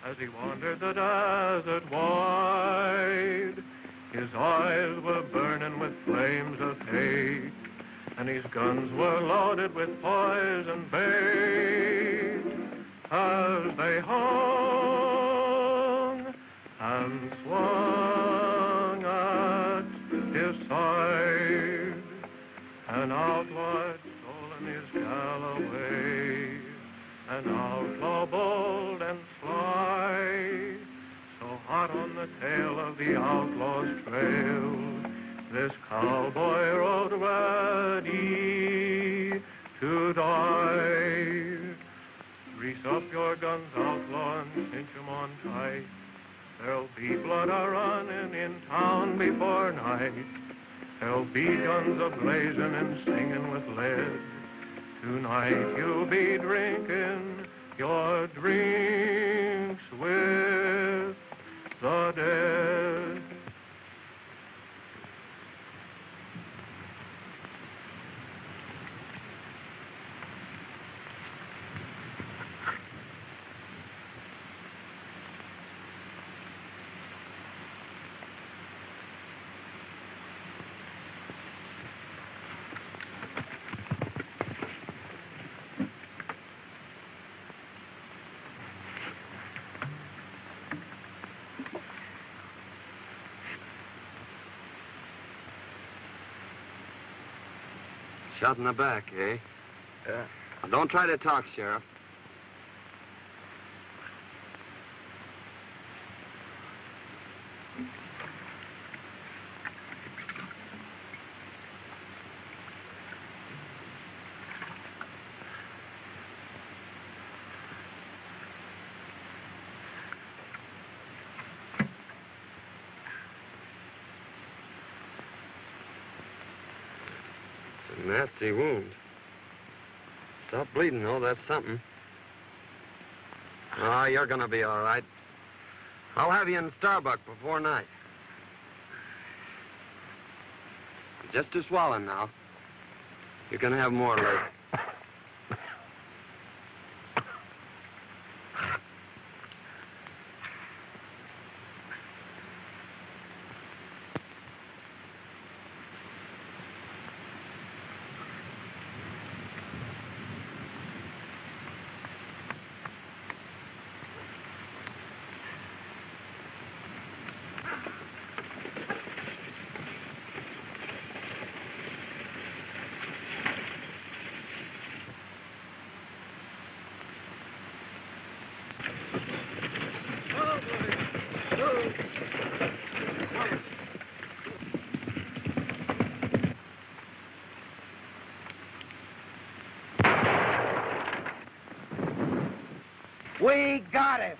As he wandered the desert wide, his eyes were burning with flames of hate, and his guns were loaded with poison bait. As they hung and swung at his side, an outlaw had stolen his Galloway, an outlaw bold and sly, so hot on the tail of the outlaw's trail, this cowboy rode ready to die. Grease up your guns, outlaw, and cinch 'em on tight. There'll be blood a-running in town before night. There'll be guns a-blazing and singing with lead. Tonight you'll be drinking your drinks with the dead. Shot in the back, eh? Yeah. Now, don't try to talk, Sheriff. Nasty wound. Stop bleeding, though. That's something. Oh, you're gonna be all right. I'll have you in Starbuck before night. Just a swallow now. You can have more later. We got him.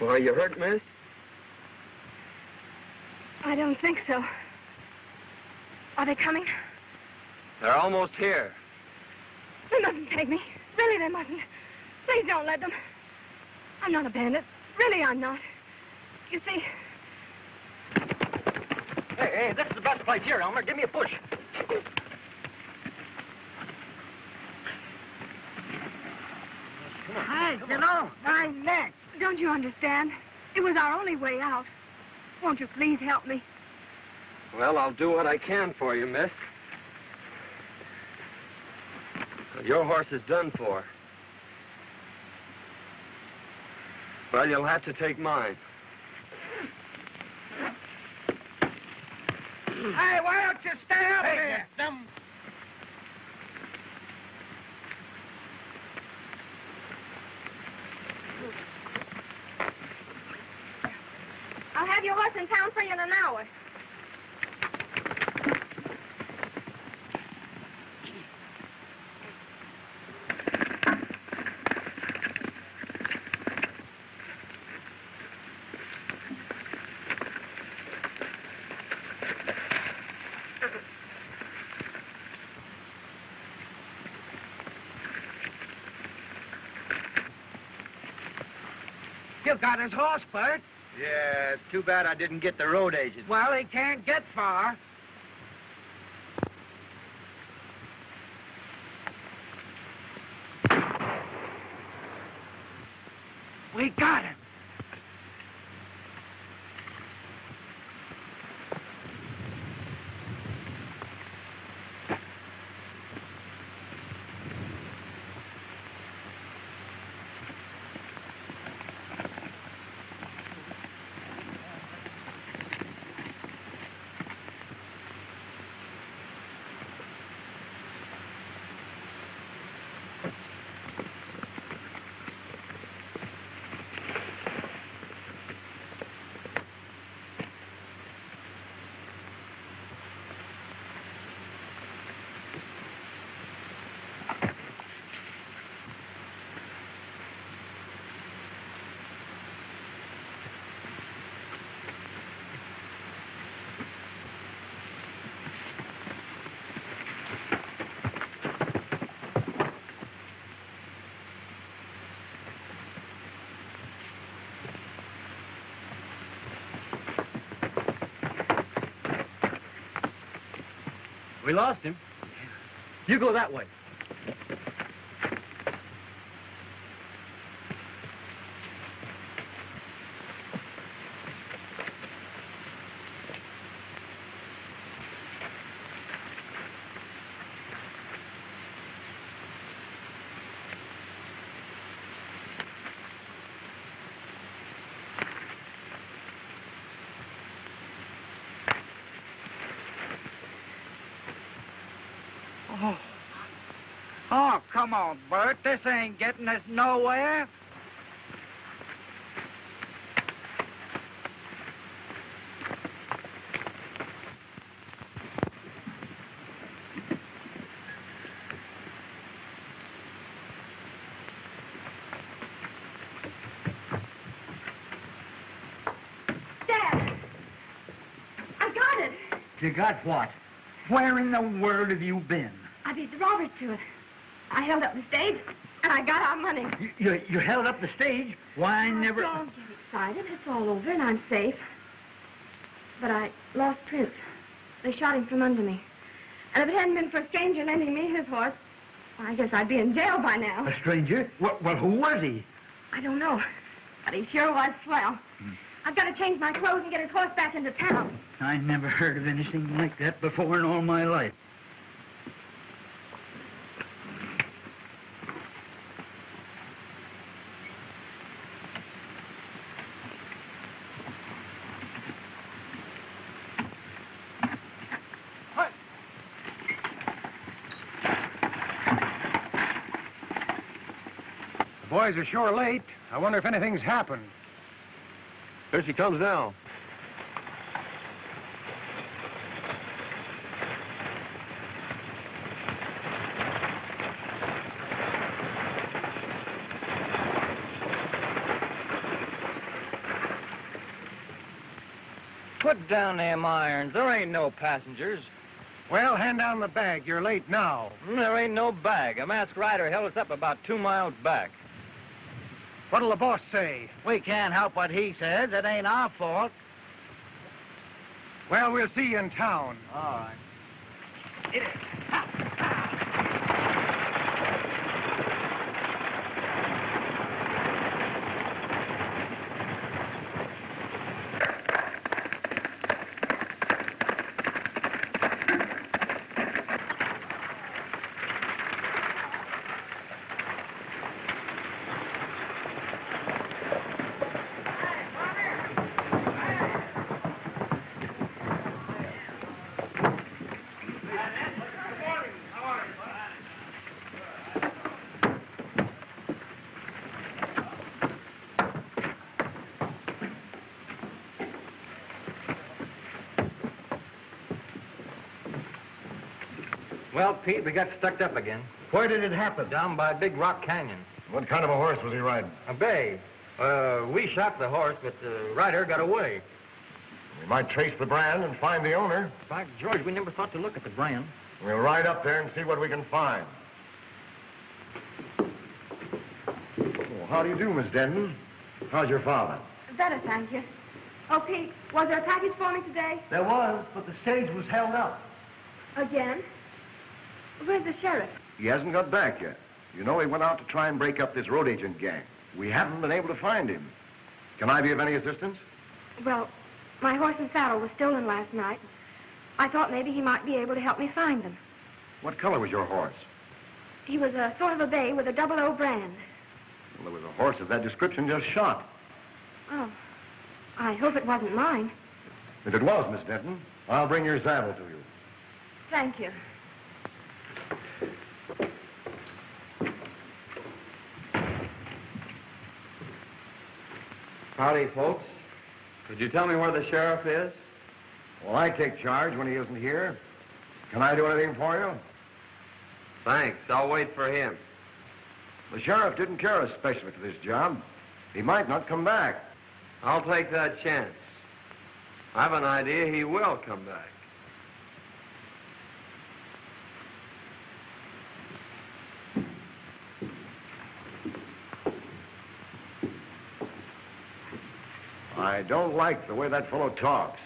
Well, you hurt, miss? I don't think so. Are they coming? They're almost here. They mustn't take me. Really, they mustn't. Please don't let them. I'm not a bandit. Really, I'm not. You see... Hey, Hey, this is the best place here, Elmer. Give me a push. Hey, get on. My neck. Don't you understand? It was our only way out. Won't you please help me? Well, I'll do what I can for you, miss. Your horse is done for. Well, you'll have to take mine. Hey, why don't you stay up here? I'll have your horse in town for you in an hour. You got his horse, Bert. Yeah, it's too bad I didn't get the road agent. Well, he can't get far. We got him. We lost him. You go that way. Oh, come on, Bert. This ain't getting us nowhere. Dad! I got it! You got what? Where in the world have you been? I beat the robbers to it. I held up the stage, and I got our money. You held up the stage? Why, I never... Don't get excited. It's all over, and I'm safe. But I lost Prince. They shot him from under me. And if it hadn't been for a stranger lending me his horse, well, I guess I'd be in jail by now. A stranger? Well, who was he? I don't know, but he sure was swell. I've got to change my clothes and get his horse back into town. I never heard of anything like that before in all my life. The boys are sure late. I wonder if anything's happened. Here she comes now. Put down them irons. There ain't no passengers. Well, hand down the bag. You're late now. There ain't no bag. A masked rider held us up about 2 miles back. What'll the boss say? We can't help what he says. It ain't our fault. Well, we'll see you in town. All right. Well, Pete, we got stuck up again. Where did it happen? Down by Big Rock Canyon. What kind of a horse was he riding? A bay. We shot the horse, but the rider got away. We might trace the brand and find the owner. By George, we never thought to look at the brand. We'll ride up there and see what we can find. Oh, how do you do, Miss Denton? How's your father? Better, thank you. Oh, Pete, was there a package for me today? There was, but the stage was held up. Again? Where's the sheriff? He hasn't got back yet. You know, he went out to try and break up this road agent gang. We haven't been able to find him. Can I be of any assistance? Well, my horse and saddle was stolen last night. I thought maybe he might be able to help me find them. What color was your horse? He was a sort of a bay with a 00 brand. Well, there was a horse of that description just shot. Oh, I hope it wasn't mine. If it was, Miss Denton, I'll bring your saddle to you. Thank you. Howdy, folks. Could you tell me where the sheriff is? Well, I take charge when he isn't here. Can I do anything for you? Thanks. I'll wait for him. The sheriff didn't care especially for this job. He might not come back. I'll take that chance. I've an idea he will come back. I don't like the way that fellow talks.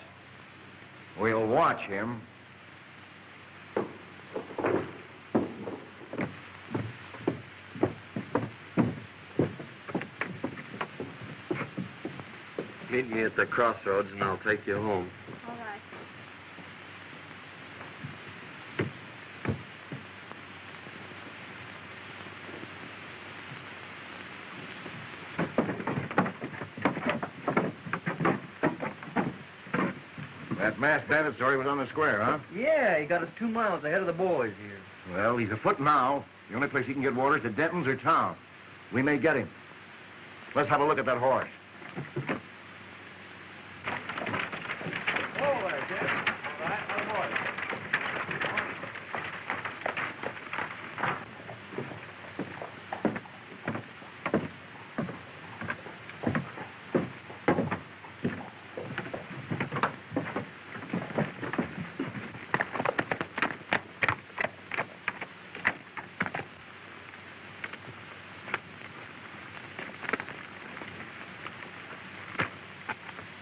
We'll watch him. Meet me at the crossroads and I'll take you home. All right. That masked bandit story was on the square, huh? Yeah, he got us 2 miles ahead of the boys here. Well, he's afoot now. The only place he can get water is at Denton's or town. We may get him. Let's have a look at that horse.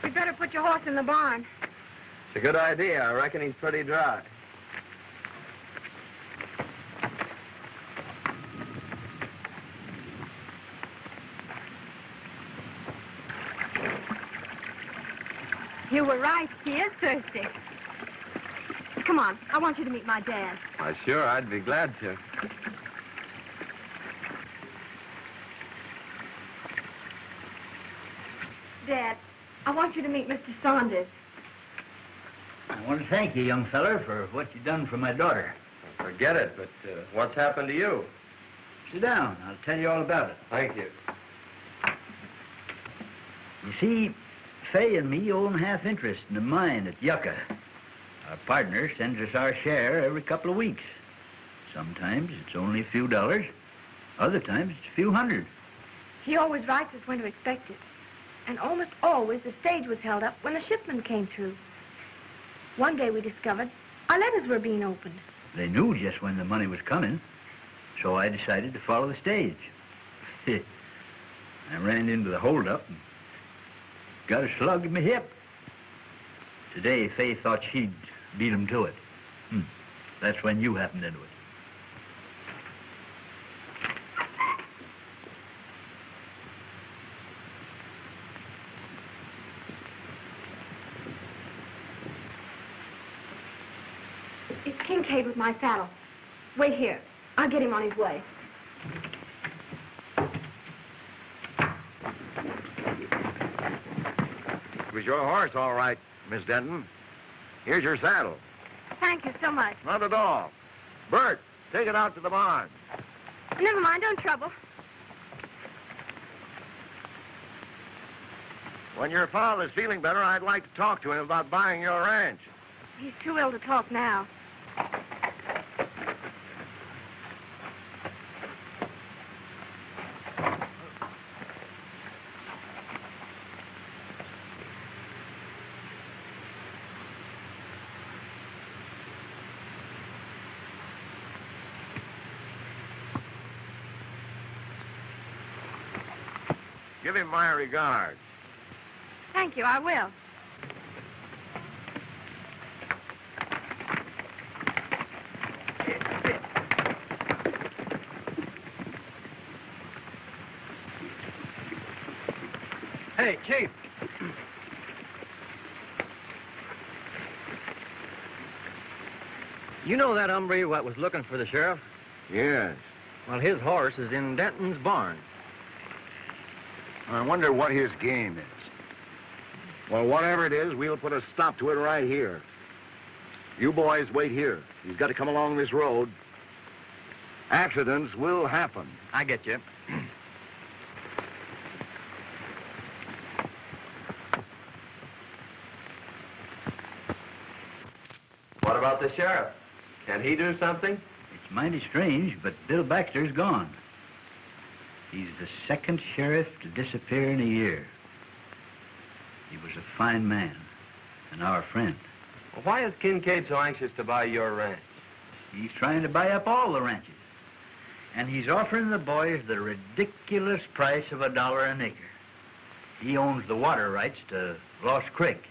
You'd better put your horse in the barn. It's a good idea. I reckon he's pretty dry. You were right. He is thirsty. Come on. I want you to meet my dad. Why, sure, I'd be glad to. Dad, I want you to meet Mr. Saunders. I want to thank you, young feller, for what you done for my daughter. Forget it, but what's happened to you? Sit down. I'll tell you all about it. Thank you. You see, Fay and me own half interest in the mine at Yucca. Our partner sends us our share every couple of weeks. Sometimes it's only a few dollars. Other times it's a few hundred. He always writes us when to expect it. And almost always the stage was held up when the shipment came through. One day we discovered our letters were being opened. They knew just when the money was coming, so I decided to follow the stage. I ran into the holdup and got a slug in my hip. Today, Fay thought she'd beat him to it. That's when you happened into it. It's Kincaid with my saddle. Wait here. I'll get him on his way. It was your horse, all right, Miss Denton. Here's your saddle. Thank you so much. Not at all. Bert, take it out to the barn. Never mind, don't trouble. When your father's feeling better, I'd like to talk to him about buying your ranch. He's too ill to talk now. Give him my regards. Thank you, I will. Hey, Chief. You know that hombre what was looking for the sheriff? Yes. Well, his horse is in Denton's barn. I wonder what his game is. Well, whatever it is, we'll put a stop to it right here. You boys wait here. He's got to come along this road. Accidents will happen. I get you. What about the sheriff? Can he do something? It's mighty strange, but Bill Baxter's gone. He's the second sheriff to disappear in a year. He was a fine man and our friend. Well, why is Kincaid so anxious to buy your ranch? He's trying to buy up all the ranches. And he's offering the boys the ridiculous price of $1 an acre. He owns the water rights to Lost Creek.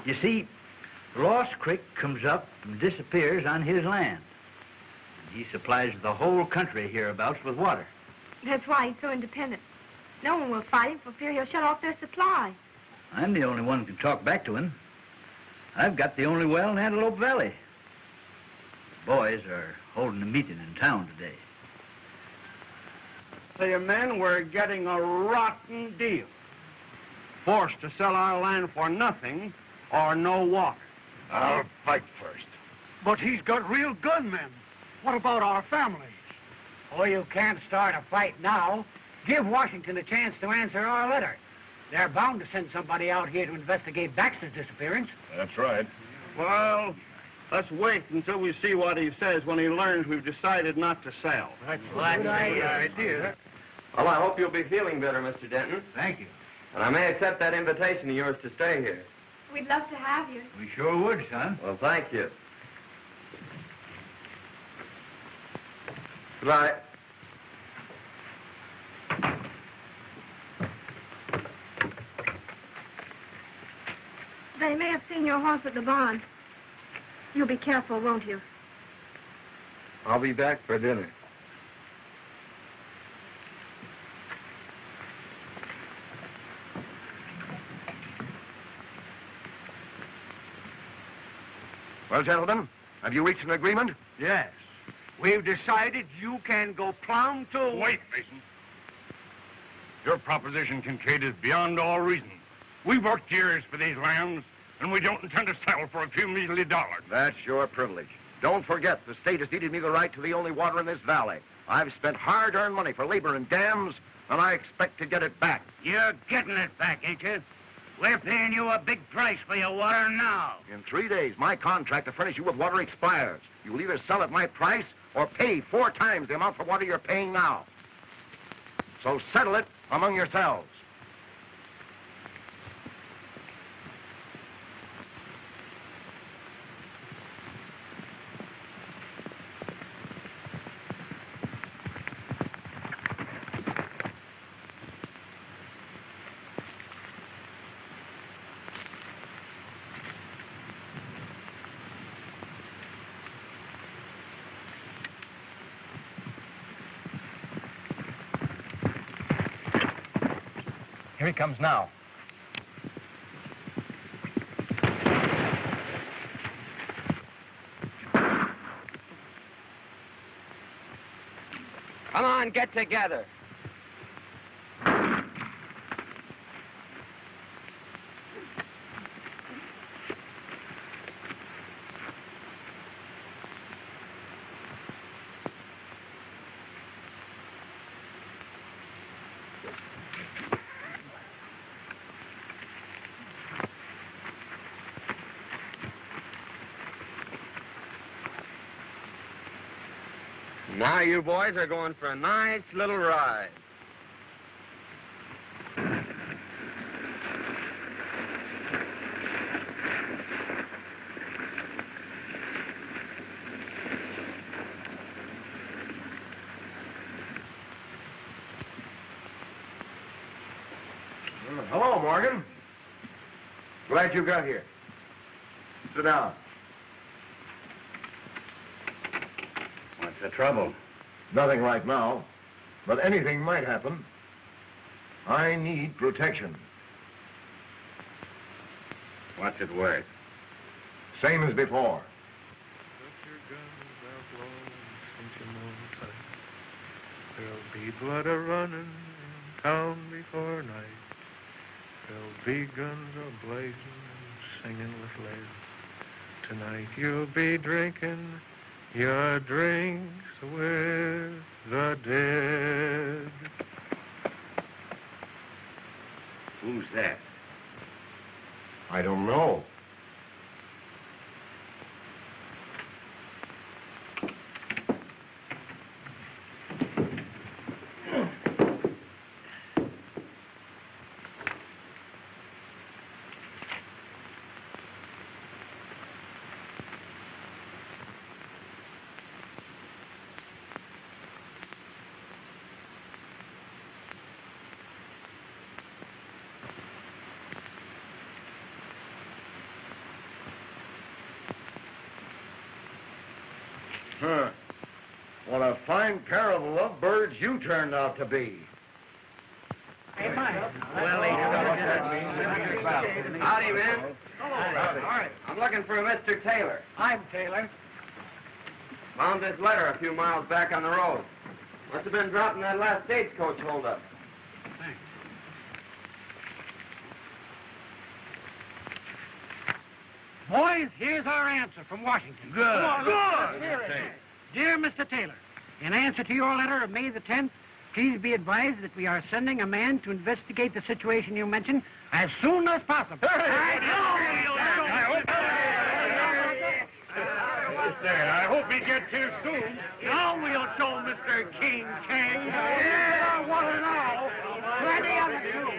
You see, Lost Creek comes up and disappears on his land. He supplies the whole country hereabouts with water. That's why he's so independent. No one will fight him for fear he'll shut off their supply. I'm the only one who can talk back to him. I've got the only well in Antelope Valley. The boys are holding a meeting in town today. The men were getting a rotten deal. Forced to sell our land for nothing or no water. I'll fight first. But he's got real gunmen. What about our families? Oh, you can't start a fight now. Give Washington a chance to answer our letter. They're bound to send somebody out here to investigate Baxter's disappearance. That's right. Well, let's wait until we see what he says when he learns we've decided not to sell. That's a good idea. Well, I hope you'll be feeling better, Mr. Denton. Thank you. And I may accept that invitation of yours to stay here. We'd love to have you. We sure would, son. Well, thank you. Good night. They may have seen your horse at the barn. You'll be careful, won't you? I'll be back for dinner. Well, gentlemen, have you reached an agreement? Yes. We've decided you can go plumb to... Wait, Mason. Your proposition, Kincaid, is beyond all reason. We've worked years for these lands, and we don't intend to settle for a few measly dollars. That's your privilege. Don't forget, the state has ceded me the right to the only water in this valley. I've spent hard-earned money for labor and dams, and I expect to get it back. You're getting it back, ain't you? We're paying you a big price for your water now. In 3 days, my contract to furnish you with water expires. You'll either sell at my price or pay 4 times the amount for water you're paying now. So settle it among yourselves. he comes now. Come on, get together. Now you boys are going for a nice little ride. Hello, Morgan. Glad you got here. Sit down. What's the trouble? Nothing right now, but anything might happen. I need protection. What's it worth? Same as before. Put your guns out low and cinch 'em on tight. There'll be blood a-running in town before night. There'll be guns a-blazing and singing with lead. Tonight you'll be drinking your drinks with the dead. Who's that? I don't know. Huh. What a fine pair of lovebirds you turned out to be. Hey, Mike. Howdy, man. All right. I'm looking for a Mr. Taylor. I'm Taylor. Found this letter a few miles back on the road. Must have been dropped in that last stagecoach holdup. Thanks. Boys, here's our answer from Washington. Good. Good. Dear Mr. Taylor, in answer to your letter of May the 10th, please be advised that we are sending a man to investigate the situation you mentioned as soon as possible. I hope he gets here soon. Now we'll show Mr. King King. Yeah, what an owl. Plenty of it, too.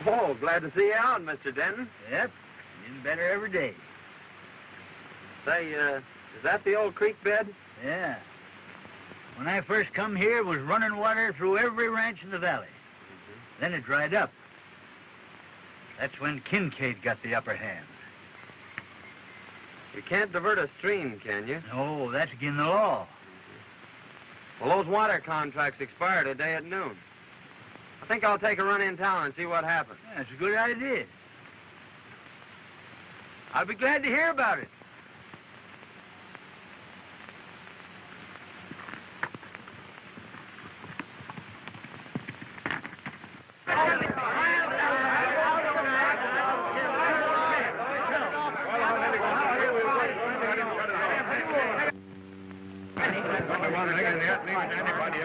Oh, glad to see you out, Mr. Denton. Yep, getting better every day. Say, is that the old creek bed? Yeah. When I first come here, it was running water through every ranch in the valley. Then it dried up. That's when Kincaid got the upper hand. You can't divert a stream, can you? No, that's against the law. Well, those water contracts expire today at noon. I think I'll take a run in town and see what happens. Yeah, that's a good idea. I'll be glad to hear about it.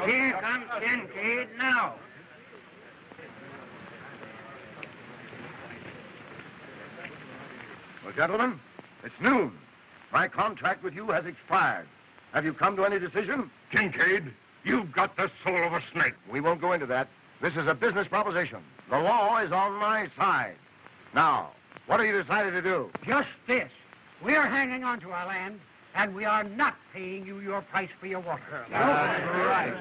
Here comes Kincaid now. Well, gentlemen, it's noon. My contract with you has expired. Have you come to any decision? Kincaid, you've got the soul of a snake. We won't go into that. This is a business proposition. The law is on my side. Now, what have you decided to do? Just this. We're hanging on to our land, and we are not paying you your price for your water. That's right.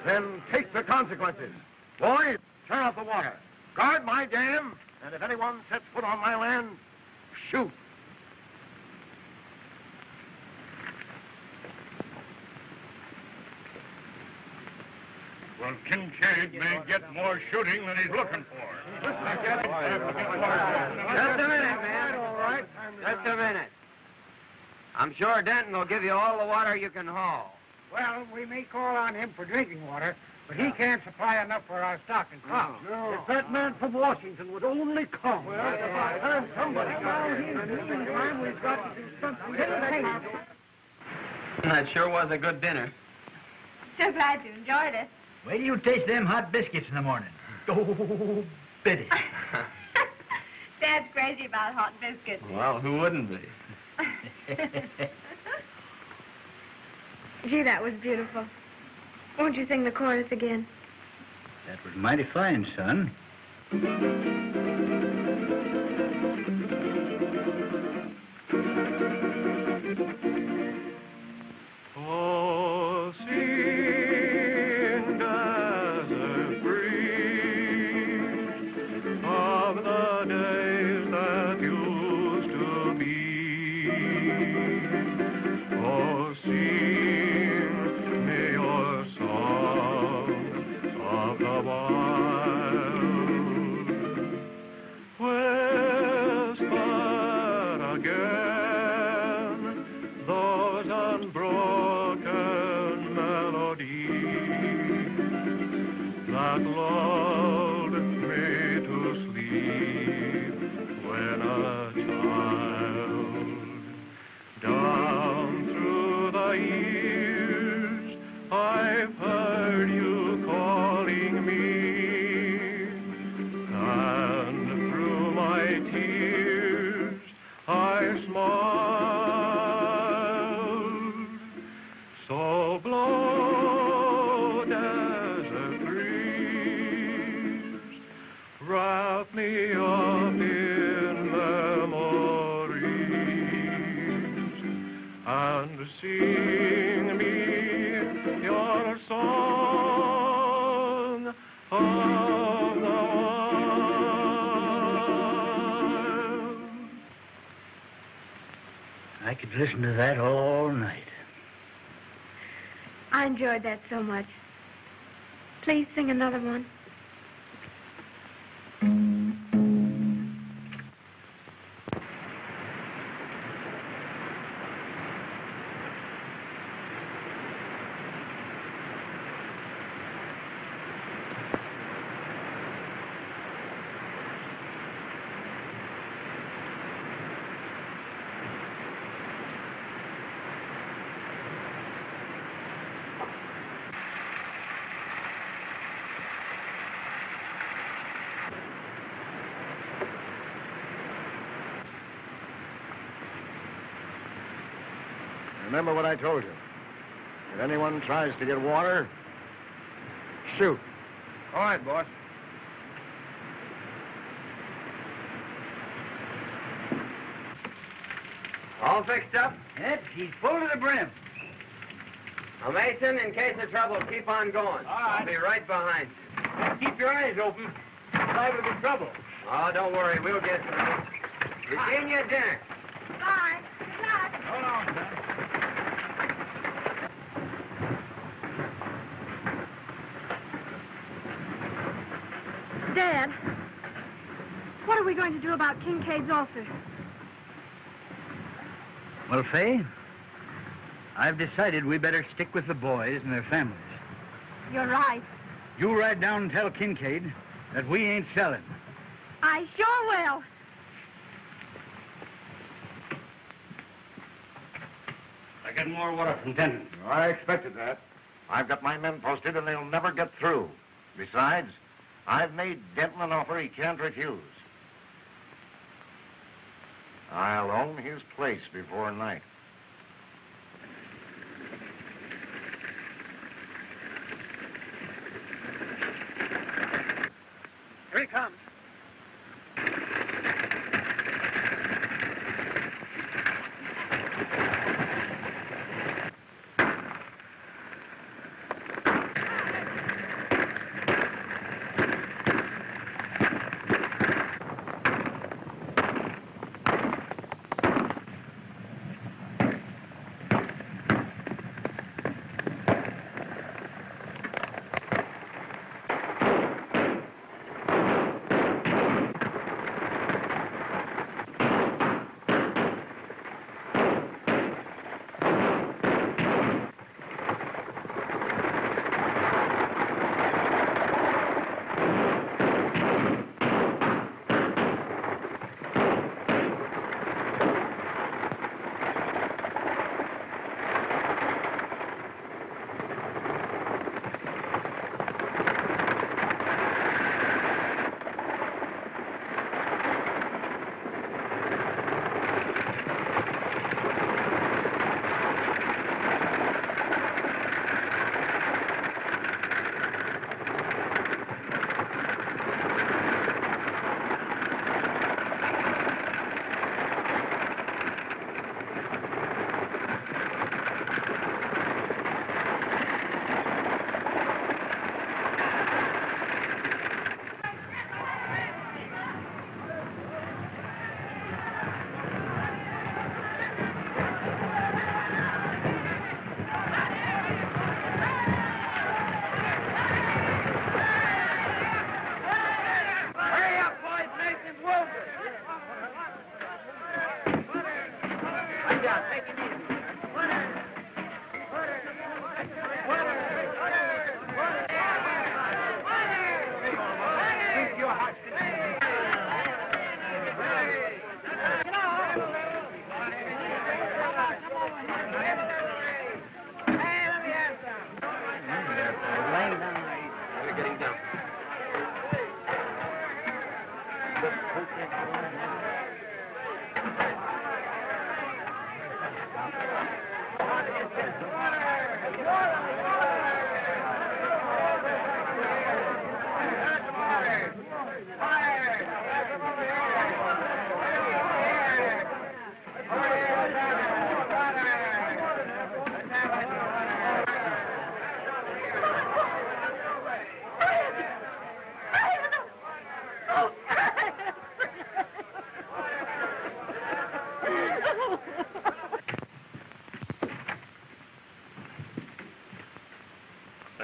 Then take the consequences. Boys, turn off the water. Guard my dam, and if anyone sets foot on my land, shoot. Well, Kincaid may get more shooting than he's looking for. Just a minute, man. All right. Just a minute. I'm sure Denton will give you all the water you can haul. Well, we may call on him for drinking water, but he can't supply enough for our stock and crop. No. If that man from Washington would only come. Well, by the time somebody got here, in the meantime, we've got to do something. That sure was a good dinner. So glad you enjoyed it. Wait till you taste them hot biscuits in the morning. Oh, Betty. Dad's crazy about hot biscuits. Well, who wouldn't be? Gee, that was beautiful. Won't you sing the chorus again? That was mighty fine, son. Oh, sing, desert breeze, of the days that used to be. Oh, sing me your songs of the wild. Whisper again those unbroken melodies that lulled me to sleep when a child. Down through the years, I've heard you calling me, and through my tears, I smiled. So blow, desert breeze, wrap me up in memories, and sing me your song of the wild. I could listen to that all night. I enjoyed that so much. Please sing another one. Remember what I told you. If anyone tries to get water, shoot. All right, boss. All fixed up? Yep, she's full to the brim. Now, Mason, in case of trouble, keep on going. All right. I'll be right behind you. Keep your eyes open. Liable to be trouble. Oh, don't worry. We'll get through. Virginia, dinner. Bye. Good luck. Hold on, son. Dad, what are we going to do about Kincaid's offer? Well, Fay, I've decided we better stick with the boys and their families. You're right. You ride down and tell Kincaid that we ain't selling. I sure will. I get more water from Denton. I expected that. I've got my men posted, and they'll never get through. Besides, I've made Denton an offer he can't refuse. I'll own his place before night. Here he comes.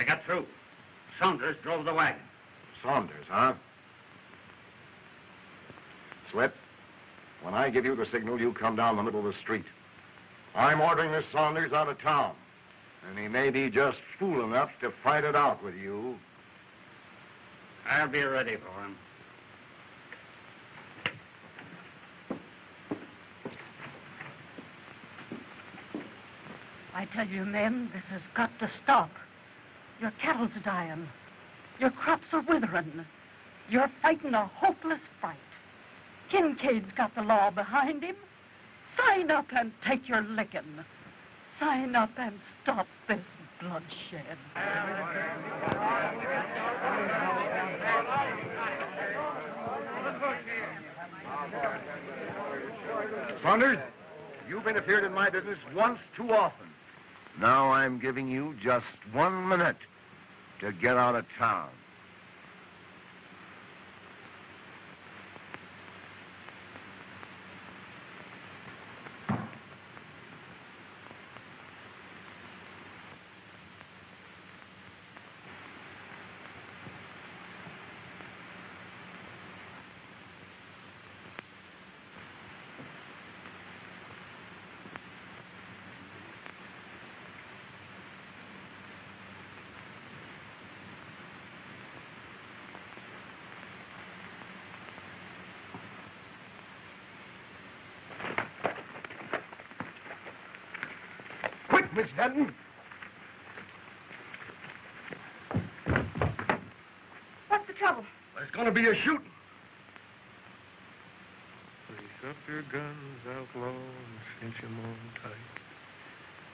They got through. Saunders drove the wagon. Saunders, huh? Slip, when I give you the signal, you come down the middle of the street. I'm ordering this Saunders out of town, and he may be just fool enough to fight it out with you. I'll be ready for him. I tell you, men, this has got to stop. Your cattle's dying. Your crops are withering. You're fighting a hopeless fight. Kincaid's got the law behind him. Sign up and take your licking. Sign up and stop this bloodshed. Saunders, you've interfered in my business once too often. Now I'm giving you just 1 minute to get out of town. Miss Denton. What's the trouble? There's going to be a shooting. Grease up your guns, outlaw, and cinch 'em on tight.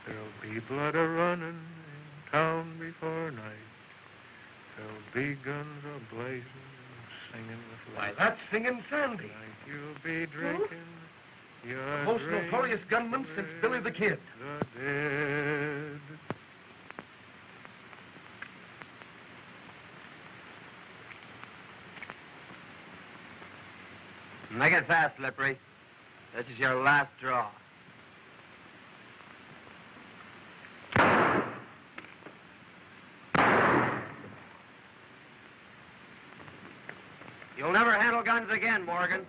There'll be blood a-running in town before night. There'll be guns a-blazing, singing with Why, light. that's Singin Sandy. Tonight you'll be drinking. The most notorious gunman since Billy the Kid. The dead. Make it fast, Slippery. This is your last draw. You'll never handle guns again, Morgan.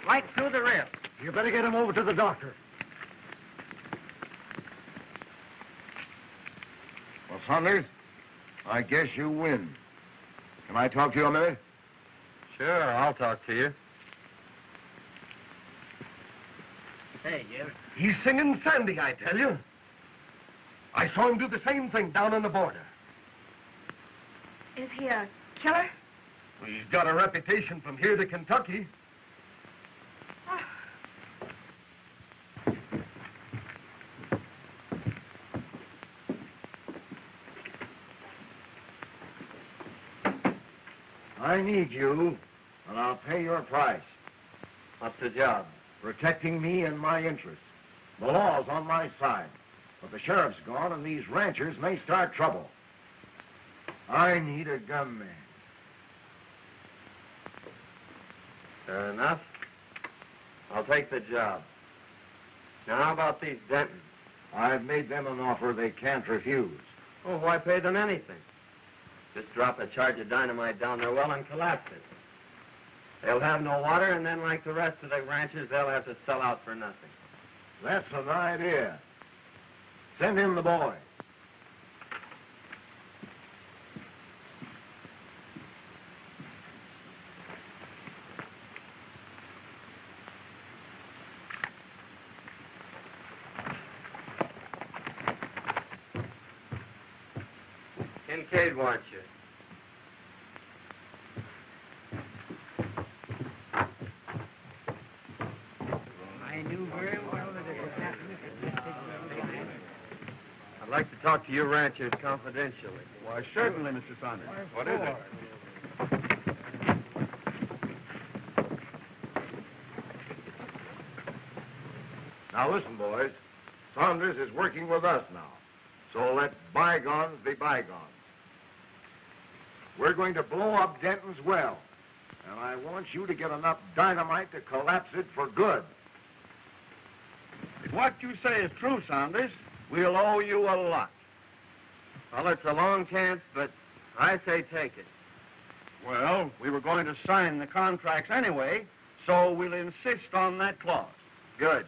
Right through the rib. You better get him over to the doctor. Well, Saunders, I guess you win. Can I talk to you a minute? Sure, I'll talk to you. Hey, Jim. He's Singin Sandy, I tell you. I saw him do the same thing down on the border. Is he a killer? He's got a reputation from here to Kentucky. I need you, and I'll pay your price. What's the job? Protecting me and my interests. The law's on my side, but the sheriff's gone, and these ranchers may start trouble. I need a gunman. Fair enough. I'll take the job. Now, how about these Dentons? I've made them an offer they can't refuse. Oh, why pay them anything? Just drop a charge of dynamite down their well and collapse it. They'll have no water, and then, like the rest of the ranchers, they'll have to sell out for nothing. That's an idea. Send in the boy. Kincaid wants you. I knew very well that it was happening. I'd like to talk to you ranchers confidentially. Why, certainly, Mr. Saunders. What is it? Now, listen, boys. Saunders is working with us now. So let bygones be bygones. We're going to blow up Denton's well. And I want you to get enough dynamite to collapse it for good. If what you say is true, Saunders, we'll owe you a lot. Well, it's a long chance, but I say take it. Well, we were going to sign the contracts anyway, so we'll insist on that clause. Good.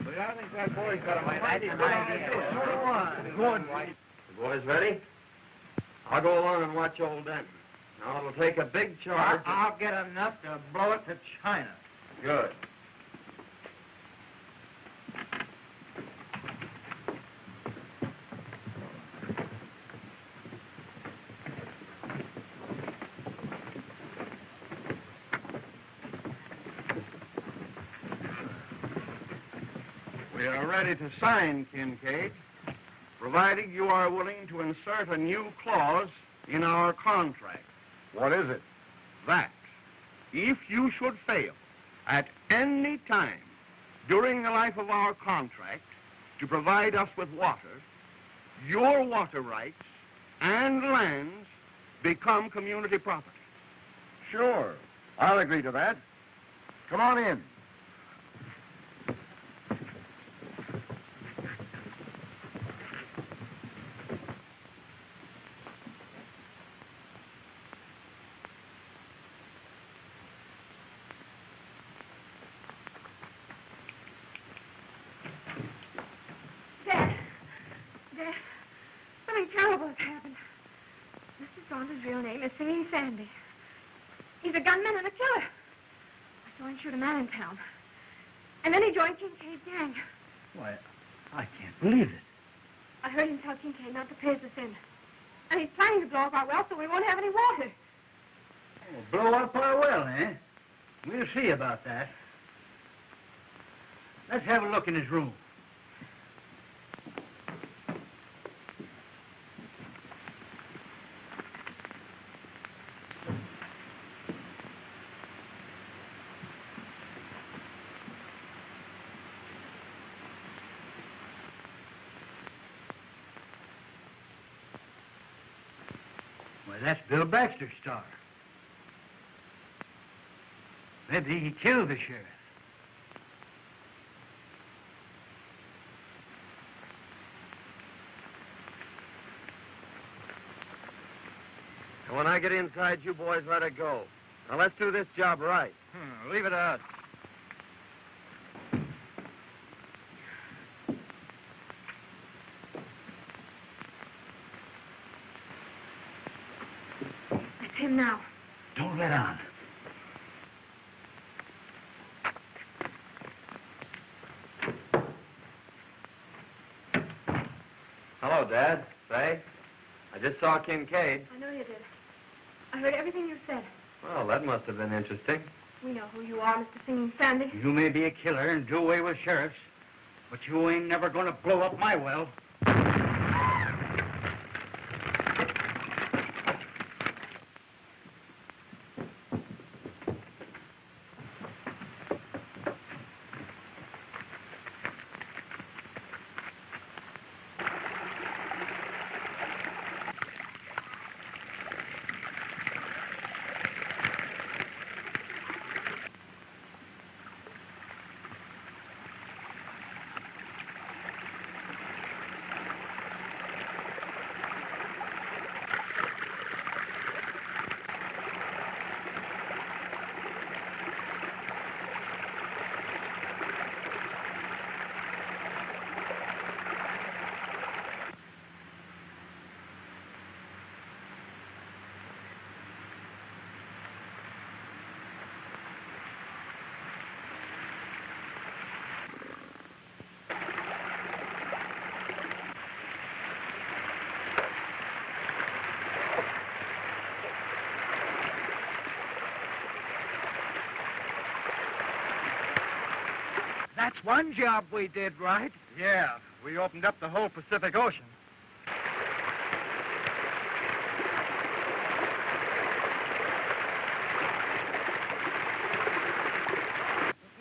But I think that boy's got a mighty good idea. So do I. Good. The boys ready? I'll go along and watch old Denton. Now, it'll take a big charge. I'll get enough to blow it to China. Good. We are ready to sign, Kincaid, provided you are willing to insert a new clause in our contract. What is it? That if you should fail at any time during the life of our contract to provide us with water, your water rights and lands become community property. Sure. I'll agree to that. Come on in. Something terrible has happened. Mr. Saunders' real name is Singin Sandy. He's a gunman and a killer. I saw him shoot a man in town. And then he joined Kincaid's gang. Why, I can't believe it. I heard him tell Kincaid not to pay us in. And he's planning to blow up our well so we won't have any water. Oh, blow up our well, eh? We'll see about that. Let's have a look in his room. Why, that's Bill Baxter's star. Maybe he killed the sheriff. And when I get inside, you boys let it go. Now, let's do this job right. Leave it to us. It's him now. Don't let on. Hello, Dad. Fay. I just saw Kincaid. I know you did. I heard everything you said. Well, that must have been interesting. We know who you are, Mr. Singin Sandy. You may be a killer and do away with sheriffs, but you ain't never going to blow up my well. That's one job we did right. Yeah, we opened up the whole Pacific Ocean.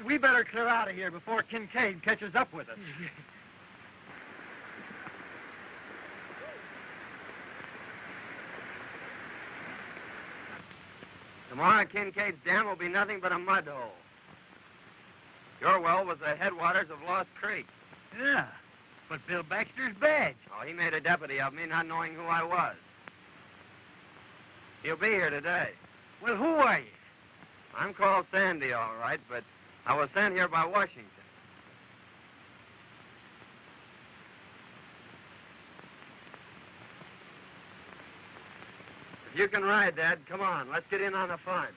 We better clear out of here before Kincaid catches up with us. Tomorrow, Kincaid's dam will be nothing but a mud hole. Your well was the headwaters of Lost Creek. Yeah, but Bill Baxter's badge. Oh, he made a deputy of me, not knowing who I was. He'll be here today. Well, who are you? I'm called Sandy, all right, but I was sent here by Washington. If you can ride, Dad, come on. Let's get in on the fun.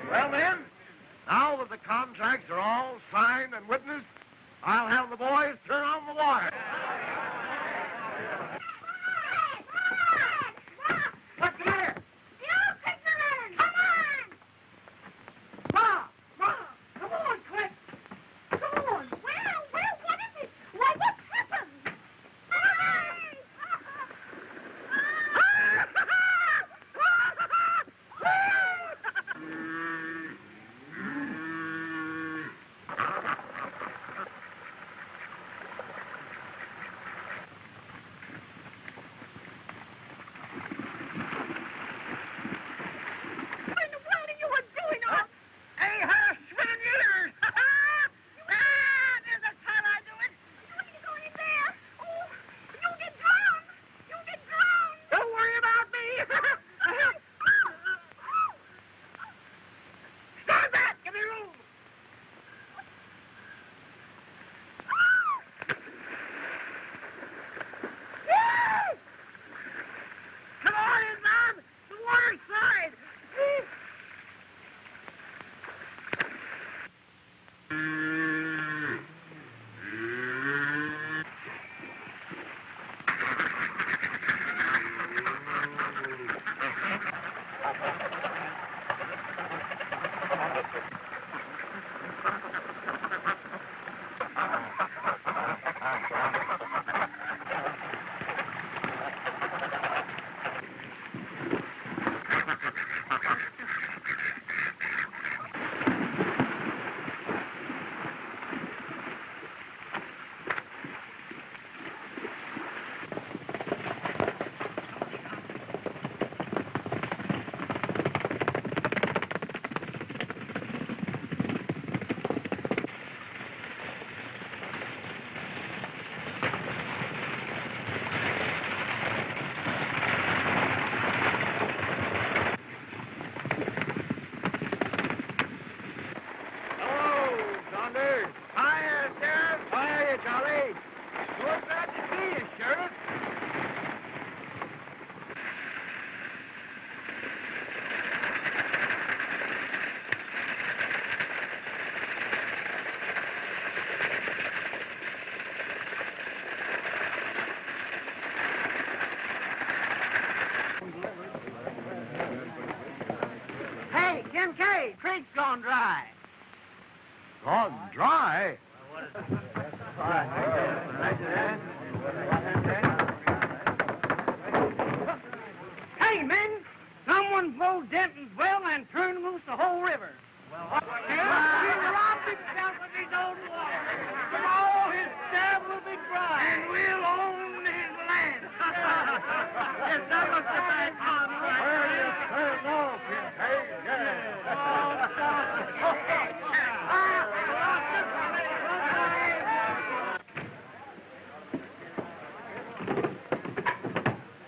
Well, then, now that the contracts are all signed and witnessed, I'll have the boys turn on the water. What's the matter? You fishermen! Come on! Come on, quick! Come on! Well, what is it? Why, what's happened? Hey, Kincaid, creek's gone dry. Gone dry? Hey, men, someone blowed Denton's well and turned loose the whole river. Well, he robbed himself of his own water. All his dam will be dry. And we'll own his land. Yes, that was the bad time, right? Where you turn off, Kincaid?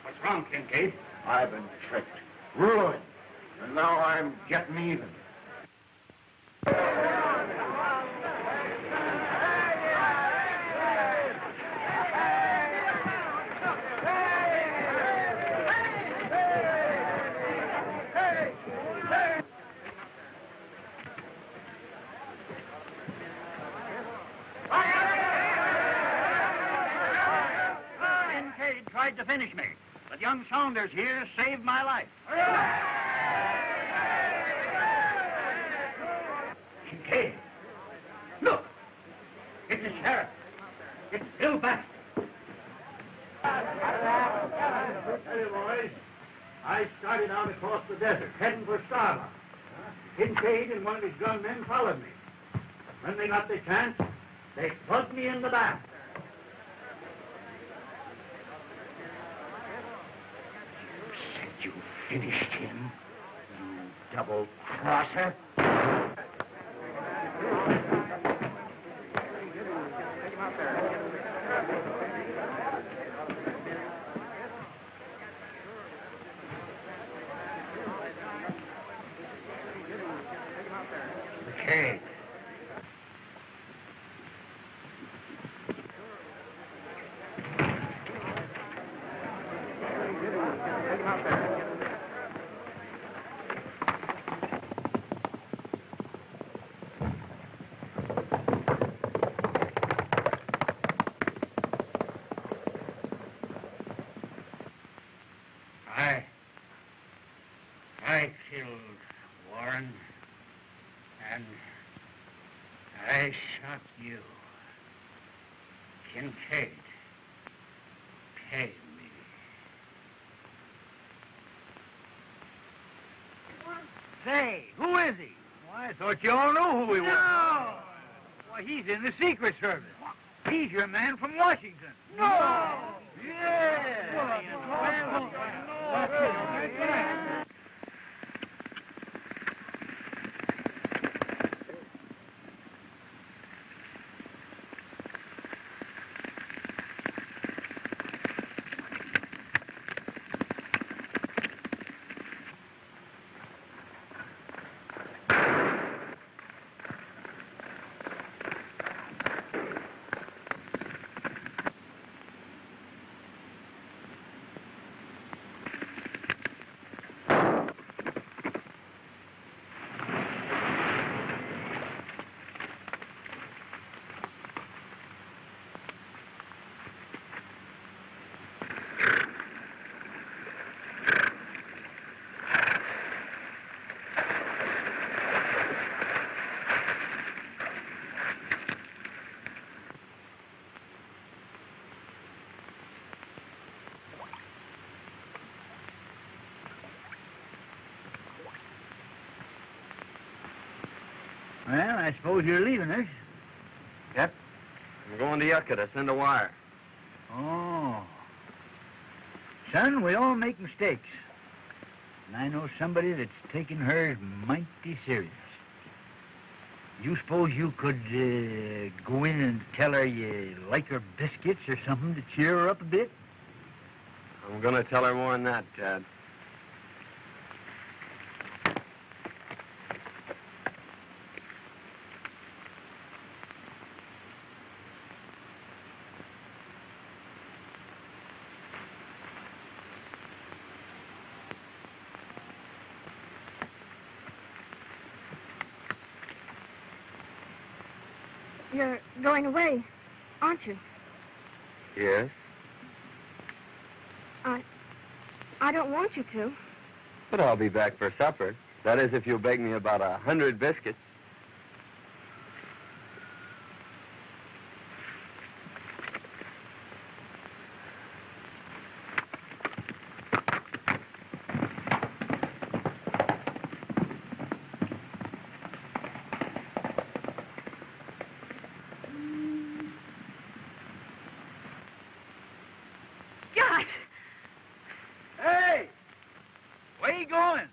What's wrong, Kincaid? I've been tricked, ruined, and now I'm getting even. Kincaid tried to finish me, but young Saunders here saved my life. Kincaid, look! It's the sheriff. It's Bill Baxter. Hey, boys. I started out across the desert, heading for Starla. Kincaid and one of his gunmen followed me. When they got the chance, they plugged me in the back. You finished him, you double-crosser. Hey. I killed Warren, and I shot you. Kincaid, pay me. Say, who is he? Why, I thought you all knew who he was. No! Why, he's in the Secret Service. He's your man from Washington. No! Yeah. Well, I suppose you're leaving us. Yep. I'm going to Yucca to send a wire. Oh. Son, we all make mistakes. And I know somebody that's taking hers mighty serious. You suppose you could go in and tell her you like her biscuits or something to cheer her up a bit? I'm going to tell her more than that, Dad. You're going away, aren't you? Yes? I don't want you to. But I'll be back for supper. That is, if you'll bake me about 100 biscuits. Hey! Where you going?